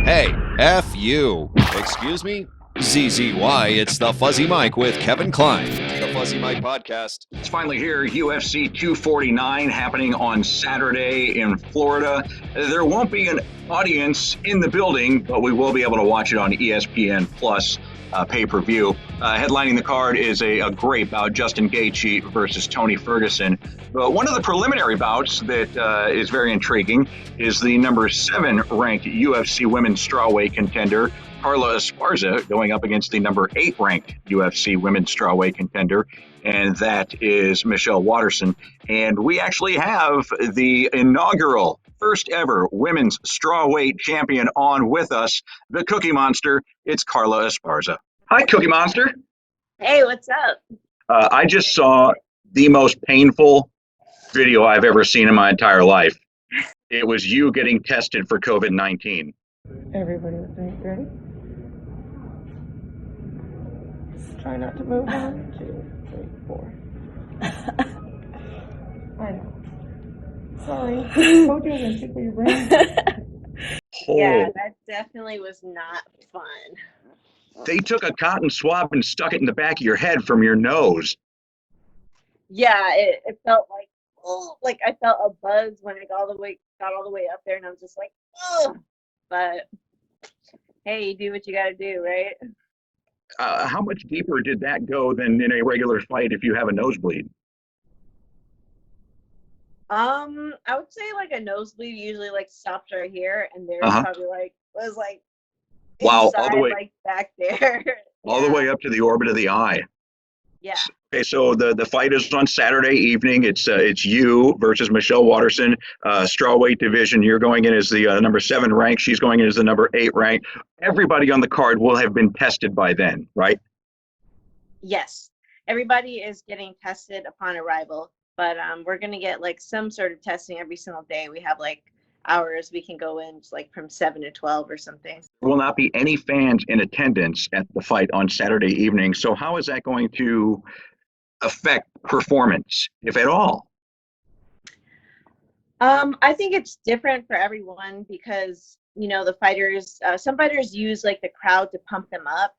Hey, F you. Excuse me? ZZY, it's the Fuzzy Mike with Kevin Klein. The Fuzzy Mike Podcast. It's finally here, UFC 249 happening on Saturday in Florida. There won't be an audience in the building, but we will be able to watch it on ESPN Plus pay-per-view. Headlining the card is a great bout, Justin Gaethje versus Tony Ferguson. But one of the preliminary bouts that is very intriguing is the number 7 ranked UFC women's strawweight contender, Carla Esparza, going up against the number 8 ranked UFC women's strawweight contender, and that is Michelle Waterson. And we actually have the inaugural first ever women's strawweight champion on with us, the Cookie Monster. It's Carla Esparza. Hi, Cookie Monster. Hey, what's up? I just saw the most painful video I've ever seen in my entire life. It was you getting tested for COVID-19. Everybody was doing ready. Just try not to move. 1, 2, 3, 4. I know. Sorry. Told you I was gonna tickle your brain. Yeah, that definitely was not fun. They took a cotton swab and stuck it in the back of your head from your nose. Yeah, it felt like, oh, like I felt a buzz when I got all the way up there, and I was just like, oh. But hey, you do what you got to do, right? How much deeper did that go than in a regular fight if you have a nosebleed? I would say like a nosebleed usually like stops right here, and there's probably was like wow, inside, all the way like back there. all the way up to the orbit of the eye. Yeah. Okay, so the fight is on Saturday evening. It's you versus Michelle Waterson, strawweight division. You're going in as the number 7 rank. She's going in as the number 8 rank. Everybody on the card will have been tested by then, right? Yes, everybody is getting tested upon arrival, but we're gonna get like some sort of testing every single day. We have like hours we can go in like from 7 to 12 or something. There will not be any fans in attendance at the fight on Saturday evening. So how is that going to affect performance, if at all? I think it's different for everyone because, you know, the fighters, some fighters use like the crowd to pump them up.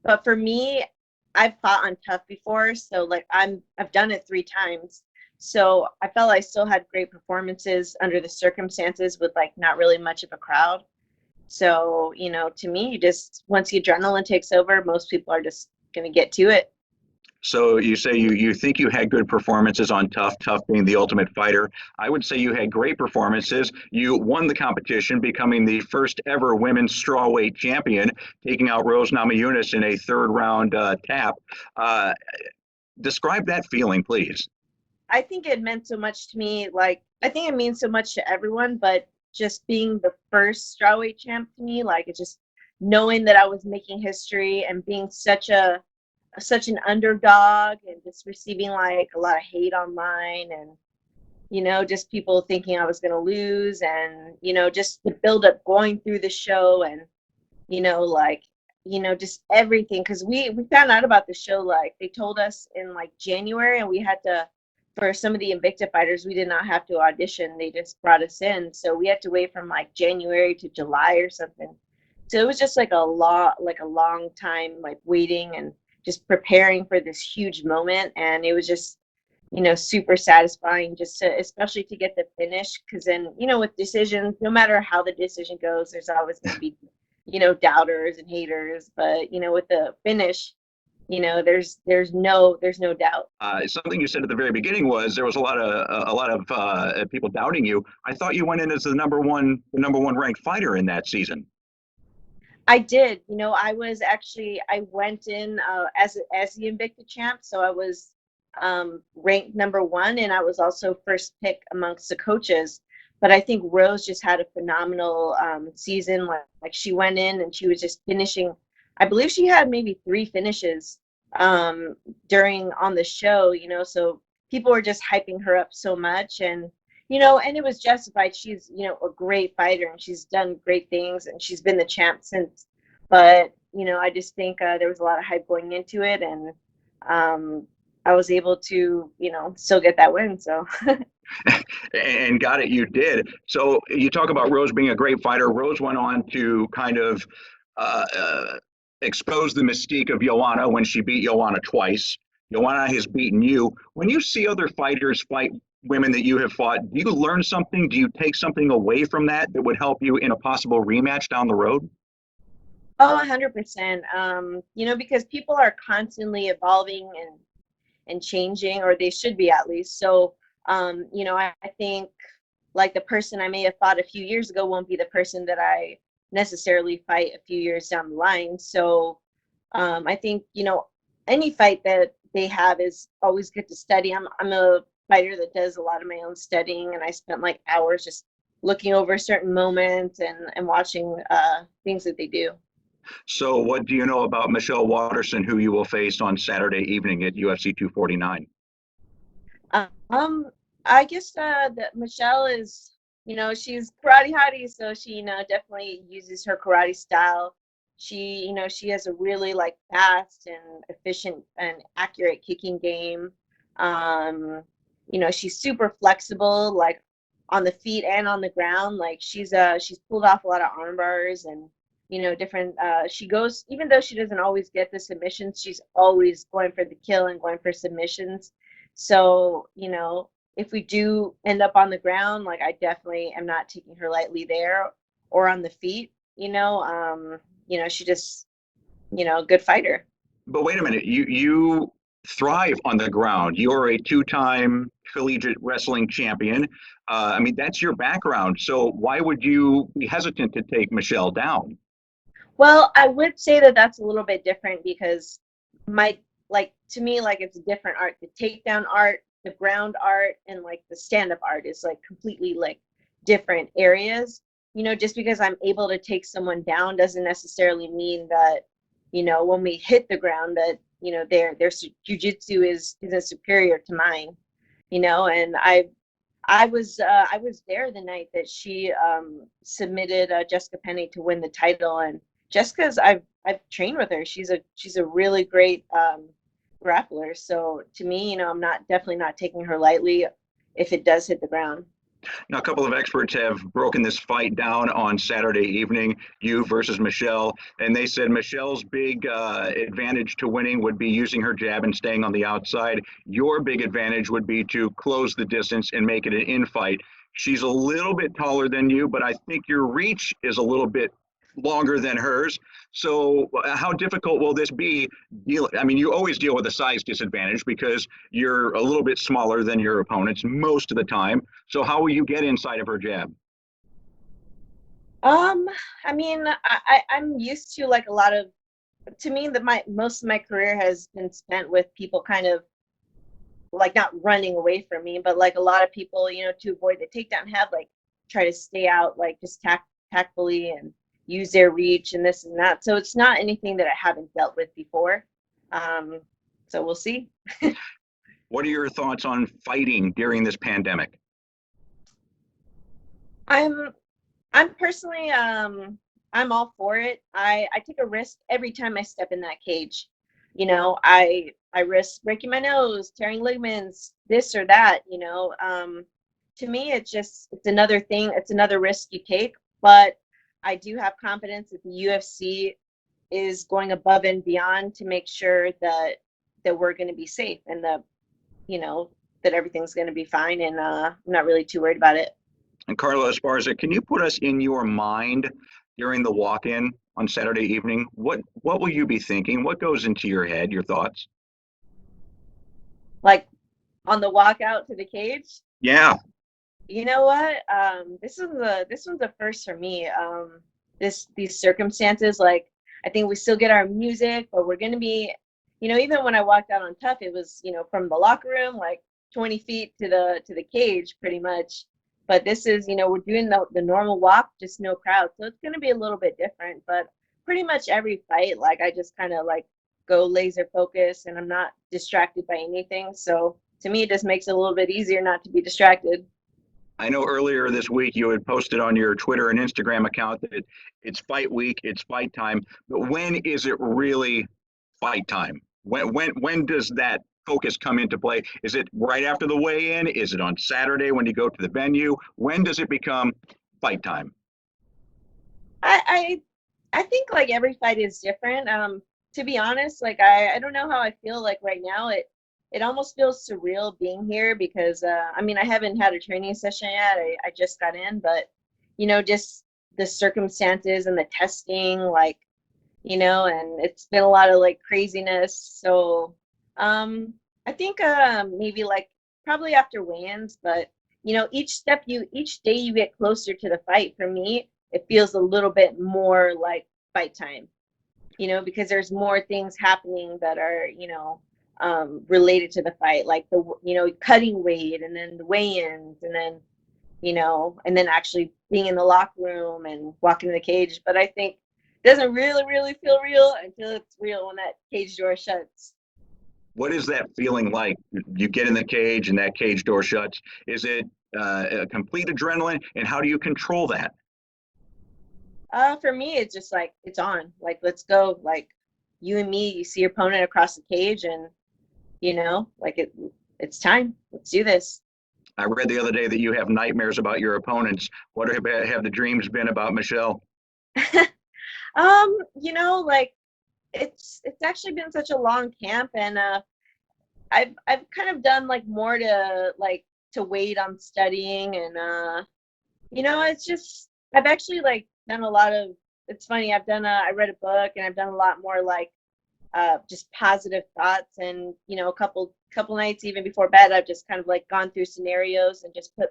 But for me, I've fought on tough before, so like I've done it 3 times. So I felt I still had great performances under the circumstances with like not really much of a crowd. So, you know, to me, once the adrenaline takes over, most people are just going to get to it. So you say you think you had good performances on Tough being the Ultimate Fighter. I would say you had great performances. You won the competition, becoming the first ever women's strawweight champion, taking out Rose Namajunas in a 3rd round tap. Describe that feeling, please. I think it meant so much to me. Like, I think it means so much to everyone, but just being the first strawweight champ to me, like it's just knowing that I was making history and being such an underdog and just receiving like a lot of hate online and, you know, just people thinking I was going to lose and, you know, just the build up going through the show and, you know, like, you know, just everything. Cause we found out about the show, like they told us in like January and we had to, for some of the Invicta fighters, we did not have to audition. They just brought us in. So we had to wait from like January to July or something. So it was just like a long time, like waiting and just preparing for this huge moment. And it was just, you know, super satisfying just to, especially to get the finish. Cause then, you know, with decisions, no matter how the decision goes, there's always going to be, you know, doubters and haters, but you know, with the finish, you know, there's no doubt. Something you said at the very beginning was there was a lot of people doubting you. I thought you went in as the number one ranked fighter in that season. I did. You know, I went in as the Invicta champ, so I was ranked number 1, and I was also first pick amongst the coaches. But I think Rose just had a phenomenal season. Like she went in and she was just finishing. I believe she had maybe 3 finishes on the show, you know, so people were just hyping her up so much and, you know, and it was justified. She's, you know, a great fighter and she's done great things and she's been the champ since. But, you know, I just think there was a lot of hype going into it and I was able to, you know, still get that win. So and got it, you did. So you talk about Rose being a great fighter. Rose went on to kind of uh, uh, expose the mystique of Joanna when she beat Joanna twice. Joanna has beaten you. When you see other fighters fight women that you have fought, do you learn something? Do you take something away from that that would help you in a possible rematch down the road? Oh, 100%. Because people are constantly evolving and changing, or they should be at least. So, I think like the person I may have fought a few years ago won't be the person that I necessarily fight a few years down the line. So, I think, any fight that they have is always good to study. I'm a fighter that does a lot of my own studying, and I spent like hours just looking over certain moments and watching things that they do. So, what do you know about Michelle Waterson, who you will face on Saturday evening at UFC 249? Um, I guess that Michelle is, she's Karate Hottie, so she, definitely uses her karate style. She has a really like fast and efficient and accurate kicking game. She's super flexible, like on the feet and on the ground. Like she's pulled off a lot of arm bars and different. She goes, even though she doesn't always get the submissions, she's always going for the kill and going for submissions. So, if we do end up on the ground, like I definitely am not taking her lightly there or on the feet, she just, good fighter. But wait a minute, you thrive on the ground. You're a two-time collegiate wrestling champion. I mean, that's your background. So why would you be hesitant to take Michelle down? Well, I would say that that's a little bit different because my like to me like it's a different art. The takedown art, the ground art, and like the stand-up art is like completely like different areas. Just because I'm able to take someone down doesn't necessarily mean that, when we hit the ground that, their jujitsu isn't superior to mine. And I was there the night that she submitted Jessica Penny to win the title, and Jessica's I've trained with her. She's a really great grappler. So to me, I'm not definitely not taking her lightly if it does hit the ground. Now, a couple of experts have broken this fight down on Saturday evening, you versus Michelle, and they said Michelle's big advantage to winning would be using her jab and staying on the outside. Your big advantage would be to close the distance and make it an infight. She's a little bit taller than you, but I think your reach is a little bit longer than hers. So, how difficult will this be? I mean, you always deal with a size disadvantage because you're a little bit smaller than your opponents most of the time. So, how will you get inside of her jab? Um, I mean, I'm used to like a lot of to me that my most of my career has been spent with people kind of like not running away from me, but like a lot of people, to avoid the takedown have like try to stay out, like just tactfully and use their reach and this and that. So it's not anything that I haven't dealt with before. Um, so we'll see. What are your thoughts on fighting during this pandemic? I'm I'm personally I'm all for it. I take a risk every time I step in that cage. I risk breaking my nose, tearing ligaments, this or that, to me it's another thing, it's another risk you take, but I do have confidence that the UFC is going above and beyond to make sure that we're going to be safe and you know that everything's going to be fine, and I'm not really too worried about it. And Carla Esparza, can you put us in your mind during the walk-in on Saturday evening? What will you be thinking? What goes into your head, your thoughts? Like on the walk out to the cage. Yeah. You know what? This one's a first for me. These circumstances, like I think we still get our music, but we're gonna be, even when I walked out on Tough, it was, from the locker room, like 20 feet to the cage, pretty much. But this is, we're doing the normal walk, just no crowd, so it's gonna be a little bit different. But pretty much every fight, like I just kind of like go laser focus, and I'm not distracted by anything. So to me, it just makes it a little bit easier not to be distracted. I know earlier this week you had posted on your Twitter and Instagram account that it's fight week, it's fight time. But when is it really fight time? When does that focus come into play? Is it right after the weigh-in? Is it on Saturday when you go to the venue? When does it become fight time? I think like every fight is different. To be honest, like I don't know how I feel like right now. It almost feels surreal being here because I mean I haven't had a training session yet. I just got in, but just the circumstances and the testing, like and it's been a lot of like craziness. So I think maybe like probably after weigh-ins, but each day you get closer to the fight, for me, it feels a little bit more like fight time, because there's more things happening that are, related to the fight, like the, cutting weight and then the weigh-ins and then, and then actually being in the locker room and walking in the cage. But I think it doesn't really, really feel real until it's real when that cage door shuts. What is that feeling like? You get in the cage and that cage door shuts. Is it a complete adrenaline? And how do you control that? For me, it's just like it's on. Like, let's go. Like, you and me, you see your opponent across the cage, and like it's time. Let's do this. I read the other day that you have nightmares about your opponents. What have the dreams been about Michelle? Like it's actually been such a long camp, and I've kind of done like more to wait on studying, and it's just I've actually like done a lot of. It's funny. I read a book, and I've done a lot more like just positive thoughts, and a couple nights even before bed, I've just kind of like gone through scenarios and just put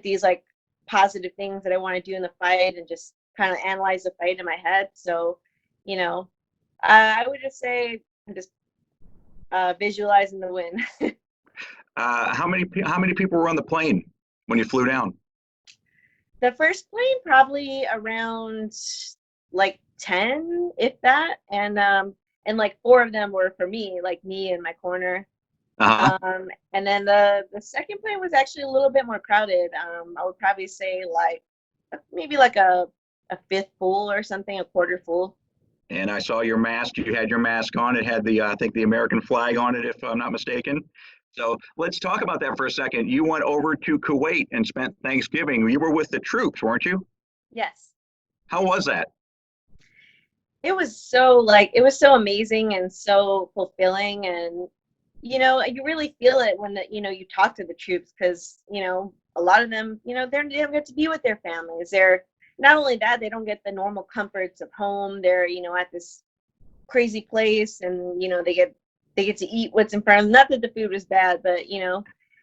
these like positive things that I want to do in the fight, and just kind of analyze the fight in my head. So, I would just say I'm just visualizing the win. How many people were on the plane when you flew down? The first plane probably around like 10, if that, and like four of them were for me, like me and my corner. Uh-huh. And then the second plane was actually a little bit more crowded. I would probably say like maybe like a fifth full or something, a quarter full. And I saw your mask. You had your mask on. It had I think the American flag on it, if I'm not mistaken. So let's talk about that for a second. You went over to Kuwait and spent Thanksgiving. You were with the troops, weren't you? Yes. How was that? It was so amazing and so fulfilling, and you really feel it when you talk to the troops, because a lot of them, they don't get to be with their families. They're not only that, they don't get the normal comforts of home. They're at this crazy place, and they get to eat what's in front of them. Not that the food was bad, but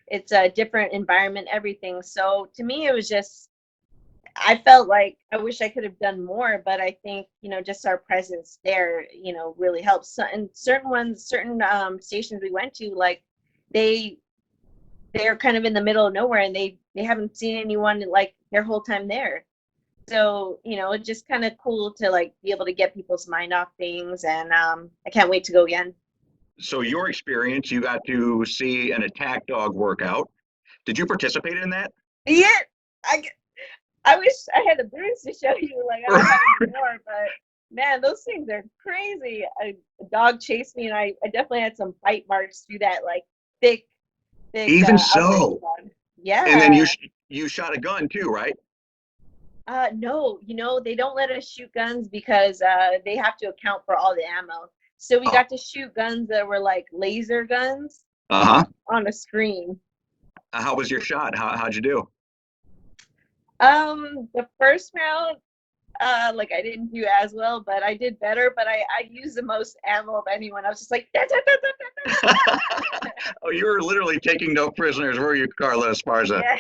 it's a different environment, everything. So to me, it was just, I felt like I wish I could have done more, but I think just our presence there really helps. So, and certain stations we went to, like they're kind of in the middle of nowhere, and they haven't seen anyone like their whole time there. So it's just kind of cool to like be able to get people's mind off things, and I can't wait to go again. So your experience, you got to see an attack dog workout. Did you participate in that? Yeah, I wish I had the boots to show you. Like, I don't have any more, but man, those things are crazy. A dog chased me, and I definitely had some bite marks through that like thick Even outer so. dog. And then Yeah. you shot a gun too, right? No, they don't let us shoot guns because they have to account for all the ammo. So we Oh, got to shoot guns that were like laser guns uh-huh. on a screen. How was your shot? How'd you do? The first round, like I didn't do as well, but I did better. But I used the most ammo of anyone. I was just like, da, da, da, da, da, da. Oh, you were literally taking no prisoners, were you, Carla Esparza? Yeah.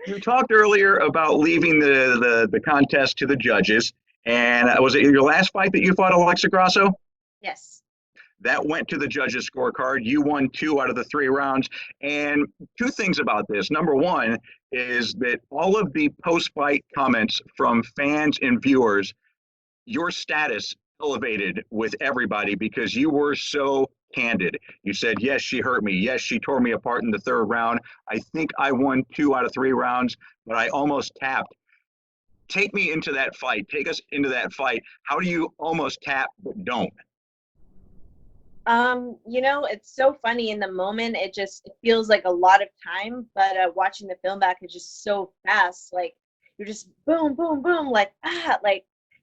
You talked earlier about leaving the contest to the judges. And was it your last fight that you fought Alexa Grasso? Yes. That went to the judges' scorecard. You won 2 out of the 3 rounds. And two things about this. Number one is that all of the post-fight comments from fans and viewers, your status elevated with everybody because you were so candid. You said, yes, she hurt me. Yes, she tore me apart in the 3rd round. I think I won 2 out of 3 rounds, but I almost tapped. Take me into that fight. Take us into that fight. How do you almost tap but don't? It's so funny in the moment. It feels like a lot of time, but watching the film back is just so fast. Like you're just boom, boom, boom, like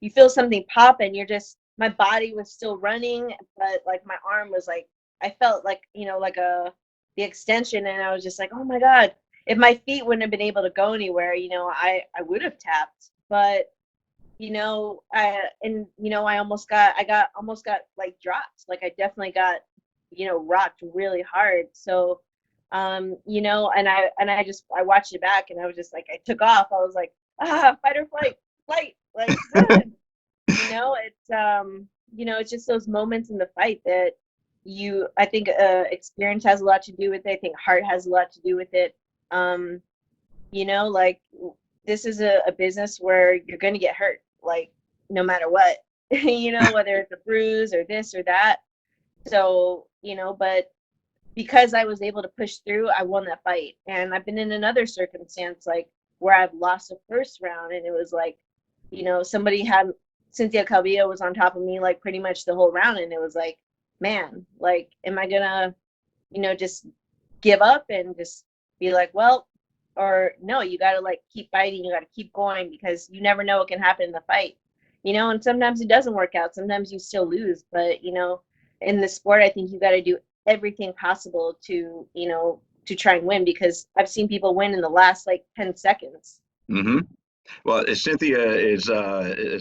you feel something pop, and my body was still running, but like my arm was like I felt like like the extension, and I was just like, oh my god, if my feet wouldn't have been able to go anywhere, I would have tapped, but I almost got like dropped. Like I definitely got, rocked really hard. So, I watched it back, and I was just like, I took off. I was like, fight or flight, like run. It's just those moments in the fight that I think experience has a lot to do with it. I think heart has a lot to do with it. Um, like this is a business where you're going to get hurt, like no matter what, whether it's a bruise or this or that. So, but because I was able to push through, I won that fight. And I've been in another circumstance, like where I've lost a first round, and it was like, somebody had Cynthia Calvillo was on top of me like pretty much the whole round, and it was like, man, like, am I gonna, just give up and just be like, well, or no, you got to like keep fighting, you got to keep going, because you never know what can happen in the fight, and sometimes it doesn't work out, sometimes you still lose, but in the sport, I think you got to do everything possible to to try and win, because I've seen people win in the last like 10 seconds. Mm-hmm. Well, Cynthia is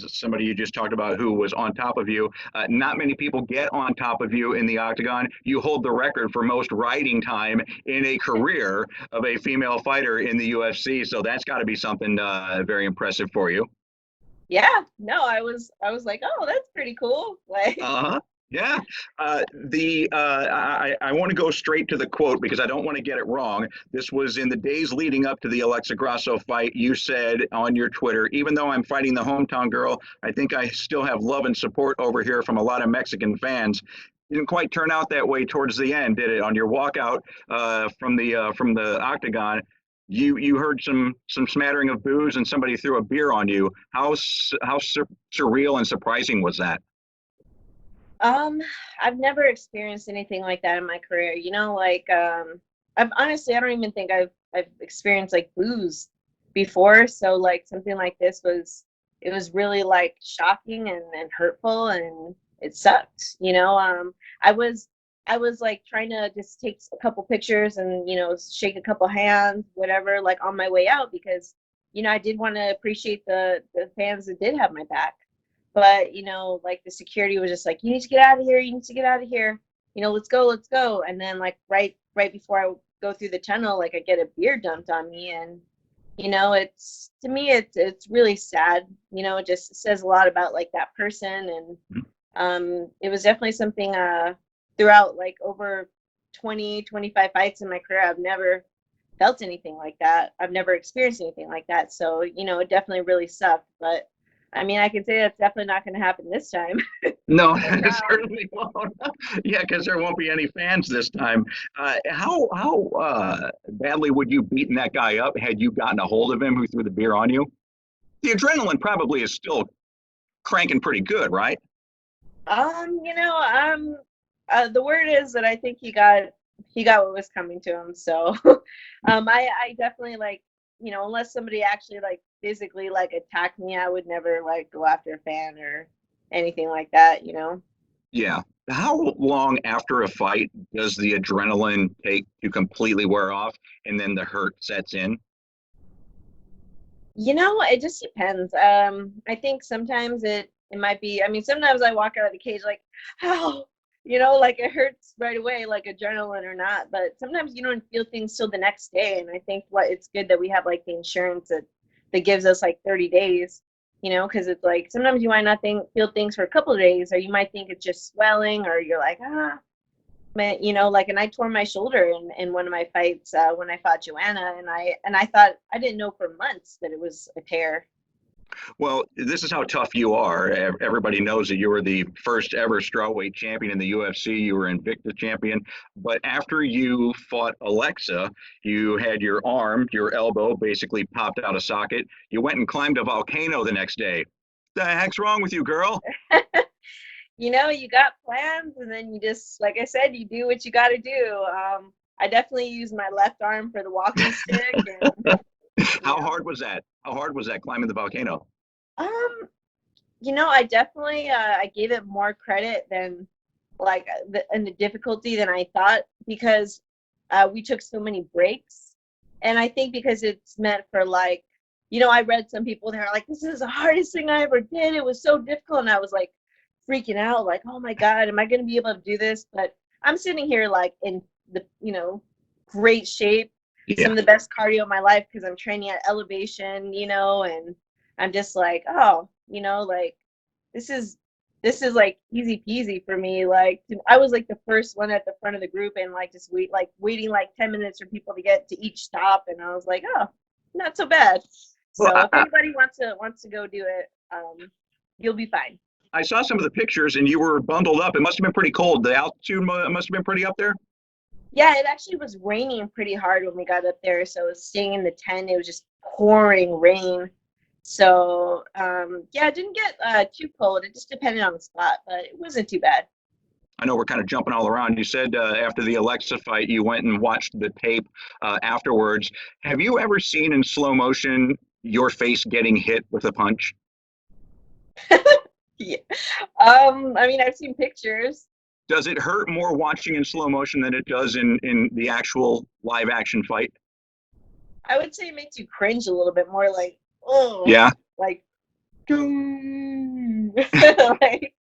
somebody you just talked about who was on top of you. Not many people get on top of you in the octagon. You hold the record for most riding time in a career of a female fighter in the UFC. So that's got to be something very impressive for you. Yeah, no, I was like, oh, that's pretty cool. Like, Uh-huh. Yeah. I want to go straight to the quote because I don't want to get it wrong. This was in the days leading up to the Alexa Grasso fight. You said on your Twitter, even though I'm fighting the hometown girl, I think I still have love and support over here from a lot of Mexican fans. Didn't quite turn out that way towards the end, did it? On your walkout from the octagon, you heard some smattering of booze and somebody threw a beer on you. How surreal and surprising was that? Um, I've never experienced anything like that in my career. Like I've honestly I don't even think I've experienced like booze before. So like something like this was really like shocking and hurtful, and it sucked. I was I was like trying to just take a couple pictures and shake a couple hands, whatever, like on my way out, because I did want to appreciate the fans that did have my back. But like the security was just like, you need to get out of here, you need to get out of here, let's go. And then like right before I go through the tunnel, like I get a beer dumped on me, and it's, to me, it's really sad. It just says a lot about like that person. And it was definitely something throughout like over 20-25 fights in my career, I've never felt anything like that. I've never experienced anything like that. So it definitely really sucked. But I mean, I can say that's definitely not going to happen this time. No, For it now. certainly won't. Yeah, because there won't be any fans this time. How badly would you beaten that guy up had you gotten a hold of him who threw the beer on you? The adrenaline probably is still cranking pretty good, right? Um, you know, um, the word is that I think he got what was coming to him. So, I definitely like, unless somebody actually like physically like attacked me, I would never like go after a fan or anything like that. Yeah. How long after a fight does the adrenaline take to completely wear off and then the hurt sets in? It just depends. I think sometimes it might be. I mean, sometimes I walk out of the cage like, how, like it hurts right away, like adrenaline or not. But sometimes you don't feel things till the next day. And I think what it's good that we have like the insurance that gives us like 30 days. Because it's like sometimes you might not feel things for a couple of days, or you might think it's just swelling, or you're like, man, like, and I tore my shoulder in one of my fights when I fought Joanna, and I thought, I didn't know for months that it was a tear. Well, this is how tough you are. Everybody knows that you were the first ever strawweight champion in the UFC. You were Invicta champion. But after you fought Alexa, you had your arm, your elbow basically popped out of socket. You went and climbed a volcano the next day. The heck's wrong with you, girl? you got plans, and then you just, like I said, you do what you got to do. I definitely use my left arm for the walking stick, and How hard was that? How hard was that climbing the volcano? um, I definitely I gave it more credit than like and the difficulty than I thought, because we took so many breaks, and I think because it's meant for like, I read some people, they're like, this is the hardest thing I ever did. It was so difficult, and I was like freaking out, like, oh my god, am I going to be able to do this? But I'm sitting here like in the great shape, some Yeah. of the best cardio of my life, because I'm training at elevation, and I'm just like, oh, like this is like easy peasy for me. Like, I was like the first one at the front of the group, and like just waiting like 10 minutes for people to get to each stop, and I was like, oh, not so bad. Well, So if anybody wants to go do it, you'll be fine. I saw some of the pictures, and you were bundled up. It must have been pretty cold. The altitude must have been pretty up there. Yeah, it actually was raining pretty hard when we got up there. So staying in the tent, it was just pouring rain. So yeah, it didn't get too cold. It just depended on the spot, but it wasn't too bad. I know we're kind of jumping all around. You said after the Alexa fight, you went and watched the tape afterwards. Have you ever seen in slow motion your face getting hit with a punch? Yeah. I mean, I've seen pictures. Does it hurt more watching in slow motion than it does in the actual live action fight? I would say it makes you cringe a little bit more, like, oh, Yeah. like, like,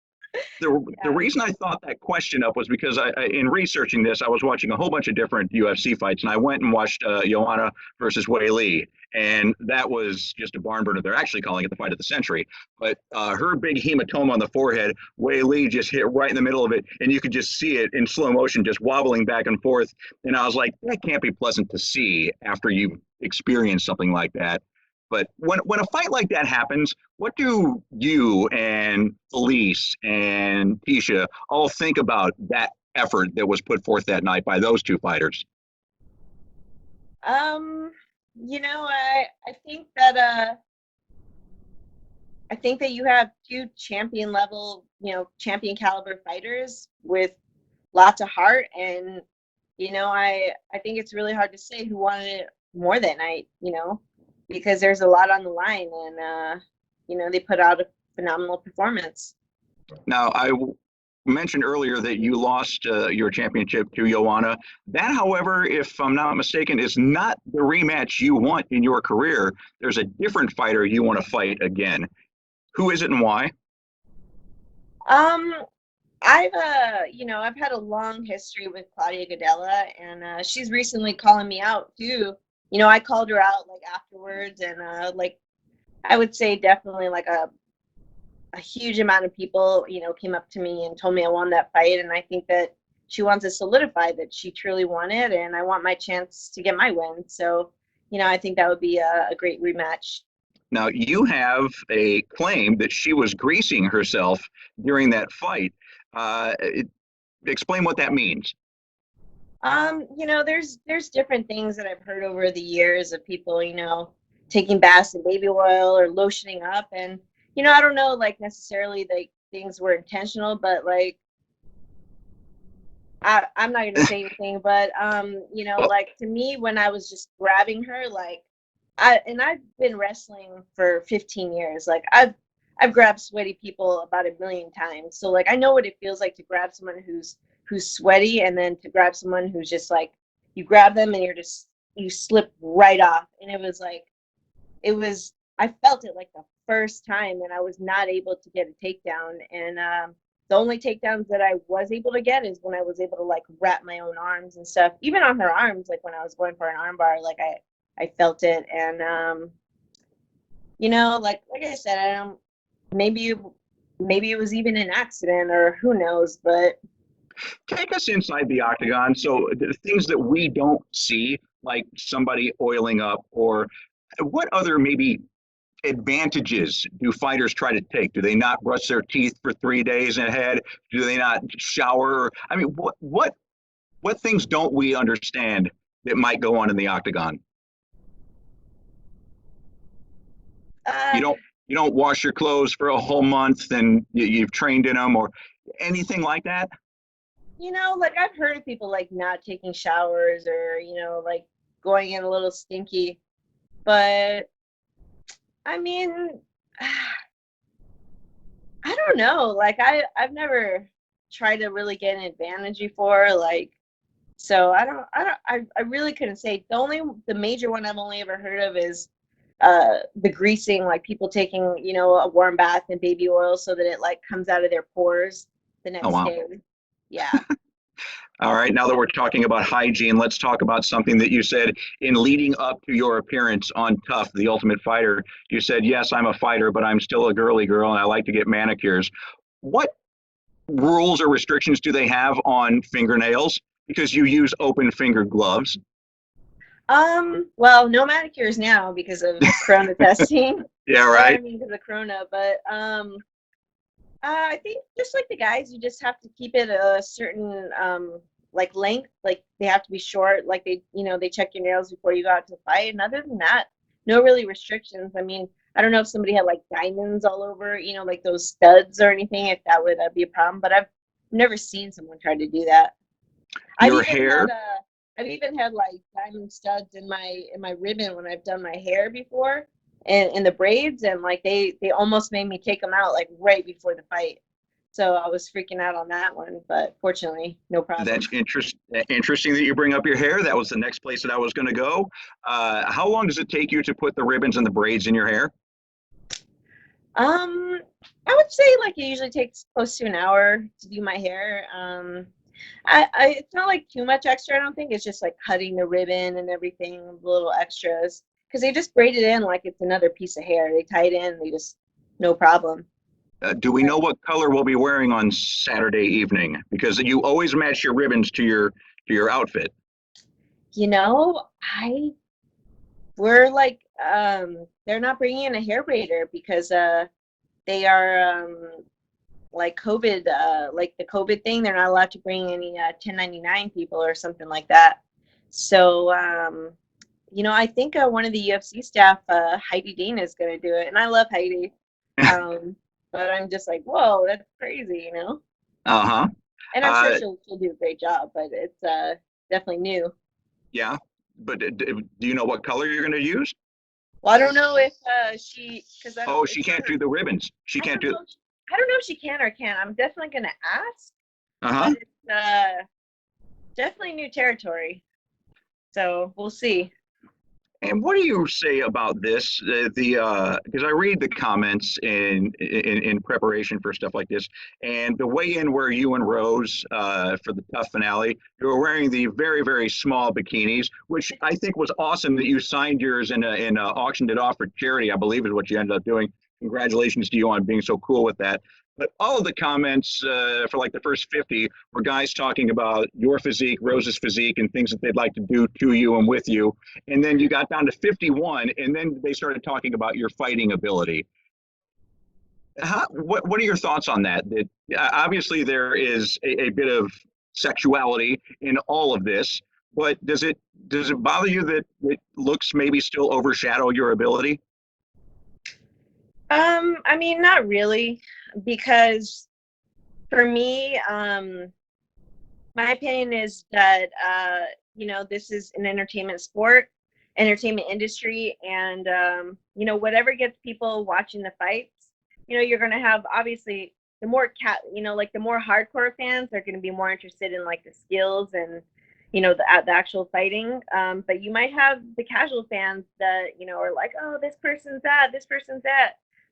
The yeah. reason I thought that question up was because in researching this, I was watching a whole bunch of different UFC fights, and I went and watched Joanna versus Wei Li, and that was just a barn burner. They're actually calling it the fight of the century. But her big hematoma on the forehead, Wei Li just hit right in the middle of it, and you could just see it in slow motion, just wobbling back and forth. And I was like, that can't be pleasant to see after you experience something like that. But when a fight like that happens, what do you and Elise and Tisha all think about that effort that was put forth that night by those two fighters? Um, I think that you have two champion level, champion caliber fighters with lots of heart, and I think it's really hard to say who wanted it more that night, because there's a lot on the line, and they put out a phenomenal performance. Now, mentioned earlier that you lost your championship to Joanna. That, however, if I'm not mistaken, is not the rematch you want in your career. There's a different fighter you want to fight again. Who is it and why? Um, I've had a long history with Claudia Gadella, and she's recently calling me out too. I called her out like afterwards, and like I would say definitely like a huge amount of people, came up to me and told me I won that fight, and I think that she wants to solidify that she truly won it, and I want my chance to get my win. So, I think that would be a great rematch. Now, you have a claim that she was greasing herself during that fight. Explain what that means. There's different things that I've heard over the years of people, taking baths in baby oil or lotioning up, and I don't know, like necessarily like things were intentional, but like I'm not gonna say anything, but like to me, when I was just grabbing her, like I've been wrestling for 15 years. Like I've grabbed sweaty people about a million times. So like I know what it feels like to grab someone who's sweaty, and then to grab someone who's just like, you grab them and you slip right off. And I felt it like the first time, and I was not able to get a takedown. And the only takedowns that I was able to get is when I was able to like wrap my own arms and stuff. Even on her arms, like when I was going for an armbar, like I felt it. And like I said, I don't, maybe it was even an accident, or who knows, but Take us inside the octagon. So the things that we don't see, like somebody oiling up, or what other maybe advantages do fighters try to take? Do they not brush their teeth for 3 days ahead? Do they not shower? I mean, what things don't we understand that might go on in the octagon? uh You don't wash your clothes for a whole month and you've trained in them, or Anything like that? Like I've heard of people like not taking showers or, like going in a little stinky. But I mean, I don't know. Like I've never tried to really get an advantage before. Like, so I really couldn't say. The major one I've only ever heard of is the greasing, like people taking, a warm bath in baby oil so that it like comes out of their pores the Oh, next wow. day. Yeah. All right, now that we're talking about hygiene, let's talk about something that you said in leading up to your appearance on Tough, The Ultimate Fighter. You said, yes, I'm a fighter, but I'm still a girly girl and I like to get manicures. What rules or restrictions do they have on fingernails? Because you use open finger gloves. Well, no manicures now because of Corona testing. Yeah, Well, right. I mean, because of Corona, but I think just like the guys, you just have to keep it a certain like length. Like they have to be short. Like they check your nails before you go out to fight. And other than that, no really restrictions. I mean, I don't know if somebody had like diamonds all over, like those studs or anything, if that would be a problem. But I've never seen someone try to do that. I've Your even hair. had I've even had like diamond studs in my ribbon when I've done my hair before and in the braids, and like they almost made me take them out like right before the fight. So I was freaking out on that one, but fortunately, no problem. That's interesting that you bring up your hair. That was the next place that I was going to go. How long does it take you to put the ribbons and the braids in your hair? I would say like it usually takes close to an hour to do my hair. It's not like too much extra. I don't think it's just like cutting the ribbon and everything, little extras, because they just braid it in like it's another piece of hair. They tie it in, they just no problem. Do we know what color we'll be wearing on Saturday evening? Because you always match your ribbons to your outfit. I we're like they're not bringing in a hair braider because they are like COVID, like the COVID thing. They're not allowed to bring any 1099 people or something like that. So I think one of the UFC staff, Heidi Dean, is going to do it, and I love Heidi. But I'm just like, whoa, that's crazy. Uh-huh. And I'm sure Uh, she'll do a great job, but it's definitely new. yeah. But do you know what color you're going to use? Well, I don't know if because I don't, Oh, she it's not can't her. do the ribbons. She I can't don't do. know. I don't know if she can or can't. I'm definitely gonna ask, but Uh-huh. it's definitely new territory. So we'll see. And what do you say about this? The because I read the comments in preparation for stuff like this, and the weigh-in where you and Rose for the Tough finale, you were wearing the very small bikinis, which I think was awesome that you signed yours and auctioned it off for charity. I believe is what you ended up doing. Congratulations to you on being so cool with that. But all of the comments for like the first 50 were guys talking about your physique, Rose's physique, and things that they'd like to do to you and with you, and then you got down to 51, and then they started talking about your fighting ability. What are your thoughts on that? That obviously there is a bit of sexuality in all of this, but does it bother you that it looks maybe still overshadow your ability? I mean, not really, because for me, my opinion is that this is an entertainment sport, entertainment industry, and whatever gets people watching the fights, you're gonna have obviously the more like the more hardcore fans are gonna be more interested in like the skills and the actual fighting. But you might have the casual fans that are like, oh, this person's that,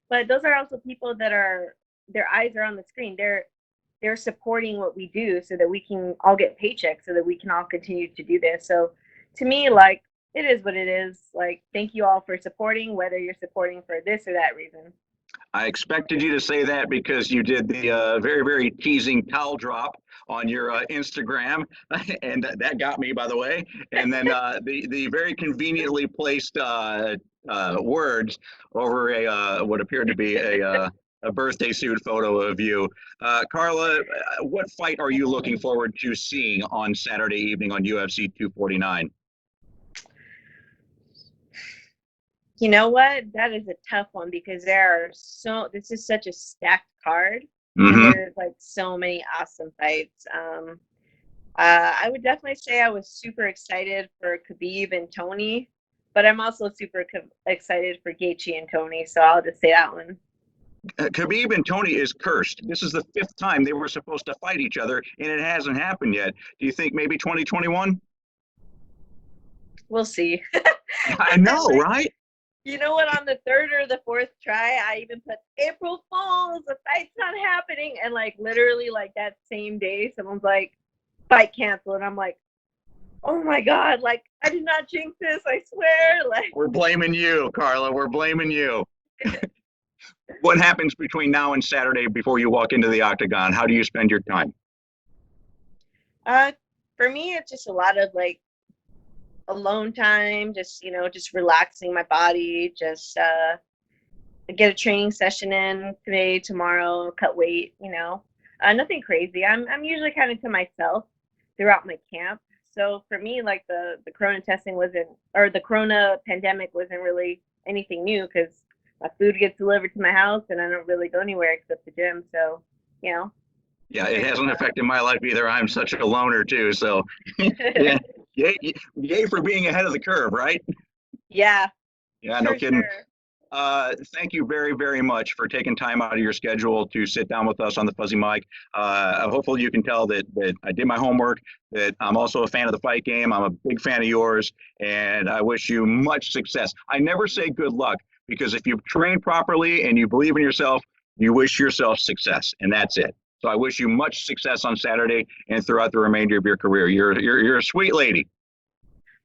but those are also people that are their eyes are on the screen. They're supporting what we do so that we can all get paychecks so that we can all continue to do this. So to me, like, it is what it is. Like, thank you all for supporting, whether you're supporting for this or that reason. I expected you to say that because you did the very teasing towel drop on your Instagram, and that got me, by the way. And then the very conveniently placed words over what appeared to be a birthday suit photo of you. Carla, what fight are you looking forward to seeing on Saturday evening on UFC 249? You know what? That is a tough one because this is such a stacked card. and Mm-hmm. there's like so many awesome fights. I would definitely say I was super excited for Khabib and Tony, but I'm also super excited for Gaethje and Tony, so I'll just say that one. Khabib and Tony is cursed. This is the fifth time they were supposed to fight each other, and it hasn't happened yet. Do you think maybe 2021? We'll see. I know, right? You know what? On the third or the fourth try, I even put April Fools, the fight's not happening, and like literally like that same day, someone's like, fight canceled, and I'm like, oh my god, like I did not jinx this, I swear. Like, We're blaming you, Carla. We're blaming you. What happens between now and Saturday before you walk into the octagon? How do you spend your time? uh, for me, it's just a lot of like alone time, just just relaxing my body, just get a training session in today, tomorrow, cut weight, nothing crazy. I'm usually kind of to myself throughout my camp. So for me, like the corona testing wasn't, or the corona pandemic wasn't really anything new, because my food gets delivered to my house and I don't really go anywhere except the gym. So, Yeah, it hasn't affected my life either. I'm such a loner too. So, yeah, yay for being ahead of the curve, right? Yeah, Yeah, no for kidding. sure. Thank you very, very much for taking time out of your schedule to sit down with us on the Fuzzy Mic. Hopefully you can tell that I did my homework, that I'm also a fan of the fight game. I'm a big fan of yours, and I wish you much success. I never say good luck, because if you train properly and you believe in yourself, you wish yourself success, and that's it. So I wish you much success on Saturday and throughout the remainder of your career. You're a sweet lady.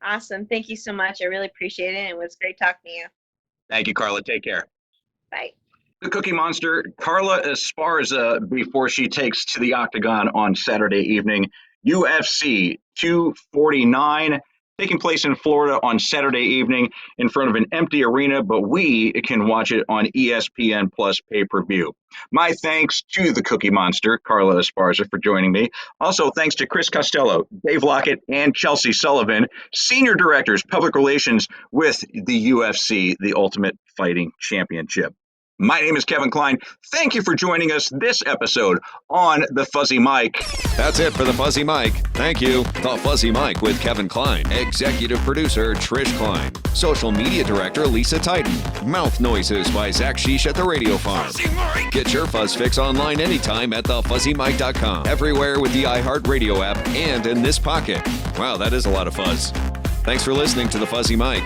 Awesome. Thank you so much. I really appreciate it. It was great talking to you. Thank you, Carla. Take care. Bye. The Cookie Monster, Carla Esparza, before she takes to the octagon on Saturday evening. UFC 249, taking place in Florida on Saturday evening in front of an empty arena, but we can watch it on ESPN Plus pay-per-view. My thanks to the Cookie Monster, Carla Esparza, for joining me. Also, thanks to Chris Costello, Dave Lockett, and Chelsea Sullivan, Senior Directors, Public Relations with the UFC, the Ultimate Fighting Championship. My name is Kevin Klein. Thank you for joining us this episode on The Fuzzy Mic. That's it for The Fuzzy Mic. Thank you. The Fuzzy Mic with Kevin Klein. Executive producer Trish Klein. Social media director Lisa Titan. Mouth noises by Zach Sheesh at the Radio Farm. Get your fuzz fix online anytime at thefuzzymic.com. Everywhere with the iHeartRadio app and in this pocket. Wow, that is a lot of fuzz. Thanks for listening to The Fuzzy Mic.